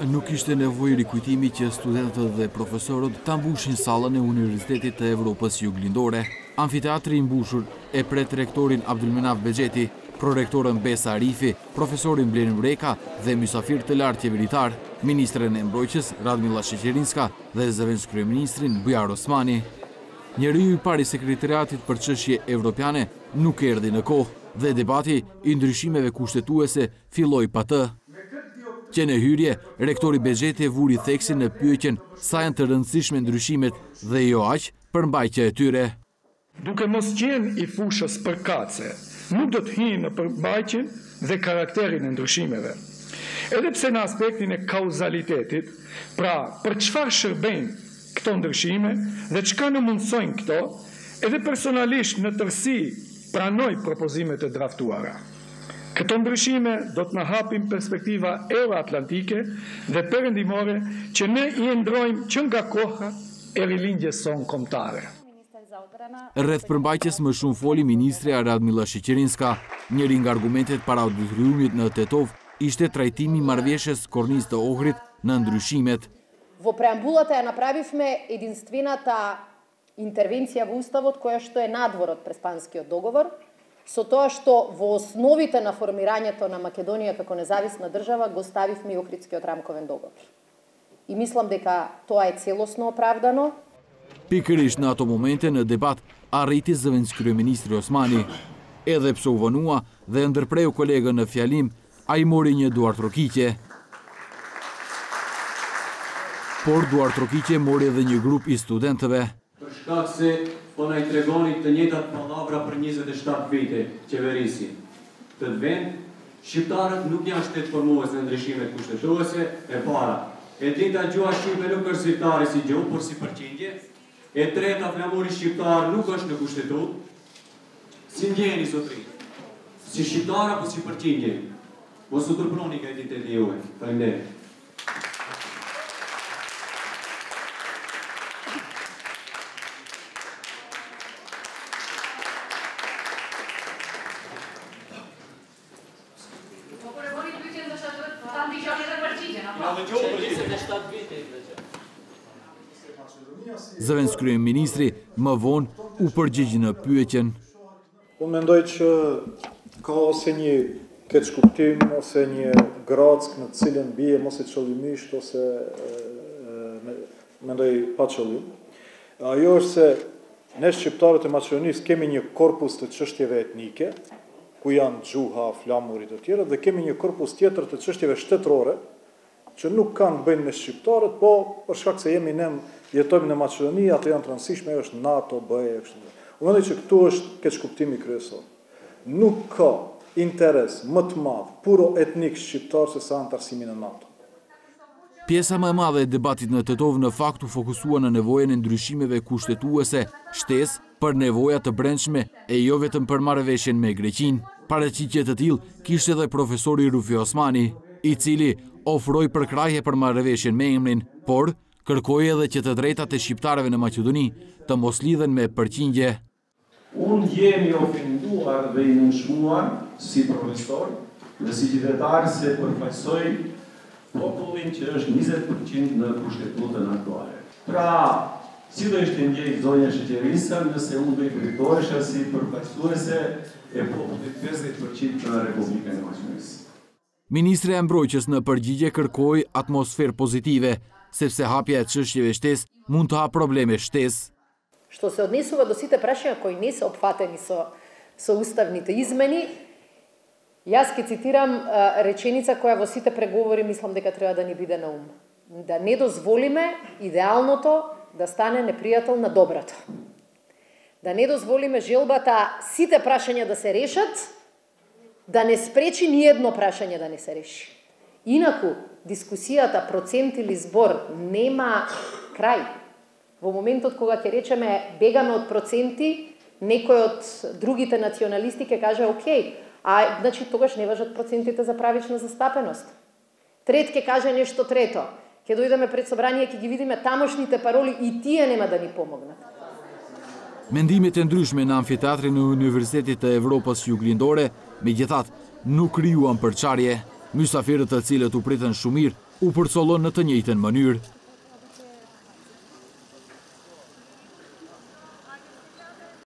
nuk ishte nevojë rikujtimi që studentët dhe profesorët ta mbushin sallën e Universitetit të Evropës Juglindore. Amfiteatri i mbushur e pret rektorin Abdulmenaf Bexheti, prorektorën Besa Arifi, profesorin Blerin Breka dhe mysafir të lartë qeveritar, ministren e mbrojtjes Radmila Sheqerinska dhe zëvendës kryeministrin Bujar Osmani. Njeriu i pari i sekretariatit për çështje evropiane nuk erdhi në kohë dhe debati i ndryshimeve kushtetuese filloi pa të. Që në hyrje, rektori Bexheti vuri theksin në pyetjen sa janë të rëndësishme ndryshimet dhe jo aq përmbajtja e tyre. Duke mos qenë i fushës përkatëse, nuk do të hyjë në përmbajtjen dhe karakterin e ndryshimeve. Edhe pse në aspektin e kauzalitetit, pra për çfarë shërbejnë këto ndryshime dhe çka në mundsojnë këto, edhe personalisht në tërësi pranoj propozimet e draftuara. Këto ndryshime do të na hapin perspektiva euroatlantike dhe perëndimore që ne i ndrojmë që nga koha e rilindjes sonë kombëtare. Rreth përmbajtjes më shumë foli ministrja Radmila Sheqerinska. Njëri nga argumentet para auditoriumit në Tetov ishte trajtimi i marrëveshjes Kornisë të Ohrit në ndryshimet. Во преамбулата ја направивме единствената интервенција во Уставот која што е надвор од Преспанскиот договор, со тоа што во основите на формирањето на Македонија како независна држава го ставивме и Охридскиот рамковен договор. И мислам дека тоа е целосно оправдано. Pikërisht në ato momente në debat arriti zëvendës kryeministri Osmani. Edhe pse u vonua dhe ndërpreu kolegën në fjalim, ai mori një duartrokiqe. Por duartrokiqe mori edhe një grup i studentëve. Për shkak se po na i tregoni të njëjtat pallavra për 27 vite qeverisi. Këtë vend, shqiptarët nuk janë shtetëformues në ndryshimet kushtetuese e para. E dyta, gjuha shqipe nuk është zyrtare si gjuhë, por si përqindje. E treta, flamuri shqiptar nuk është në kushtetut. Si ndjeni sotri? Si shqiptar apo si përqindje? Mos u turproni nga identiteti juaj. Faleminderit. Zëvendës kryeministri më vonë u përgjigj në pyetjen. Unë mendoj që ka ose një keqkuptim ose një grack në cilën bie mos e qëllimisht ose mendoj pa qëllim. Ajo është se ne shqiptarët e Maqedonisë kemi një korpus të çështjeve etnike, ku janë gjuha, flamurit e tjera, dhe kemi një korpus tjetër të çështjeve shtetërore, që nuk kanë bëjnë me shqiptarët, po për shkak se jemi ne jetojmë në Maqedoni, ato janë të rëndësishme, është NATO, BE, kështu. Unë mendoj që këtu është keqkuptimi kryesor. Nuk ka interes më të madh puro etnik shqiptar se sa antarësimi në NATO. Pjesa më e madhe e debatit në Tetov në fakt u fokusua në nevojën e ndryshimeve kushtetuese, shtesë për nevoja të brendshme e jo vetëm për marrëveshjen me Greqinë. Paraqitje të tillë kishte edhe profesori Rufi Osmani, i cili ofroi përkrahje për marrëveshjen me emrin, por kërkoi edhe që të drejtat e shqiptarëve në Maqedoni të mos lidhen me përqindje. Unë jemi ofenduar dhe i nënshmuar si profesor dhe si qytetar se përfaqësoj popullin që është 20% në kushtetutën aktuale. Pra, si do ishte ndjej zonja Sheqerinska nëse unë do i përfitoresha si përfaqësuese e popullit 50% në Republikën e Maqedonisë. Ministri e mbrojtjes në përgjigje kërkoi atmosferë pozitive, sepse hapja e çështjeve shtesë mund të hapë probleme shtesë. Што се однесува до сите прашања кои не се опфатени со уставните измени, јас ќе цитирам реченица која во сите преговори мислам дека треба да ни биде на ум. Да не дозволиме идеалното да стане непријател на доброто. Да не дозволиме желбата сите прашања да се решат, да не спречи ни едно прашање да не се реши. Инаку, дискусијата процент или збор нема крај. Во моментот кога ќе речеме бегаме од проценти, некој од другите националисти ќе каже окей, а значи тогаш не важат процентите за правична застапеност. Трет ќе каже нешто трето. Ќе дојдеме пред собрание, ќе ги видиме тамошните пароли и тие нема да ни помогнат. Mendimet e ndryshme në amfiteatrin e Universitetit të Evropës Juglindore, megjithatë, nuk krijuan përçarje. Mysafirët të cilët u pritën shumë mirë u përcollon në të njëjtën mënyrë.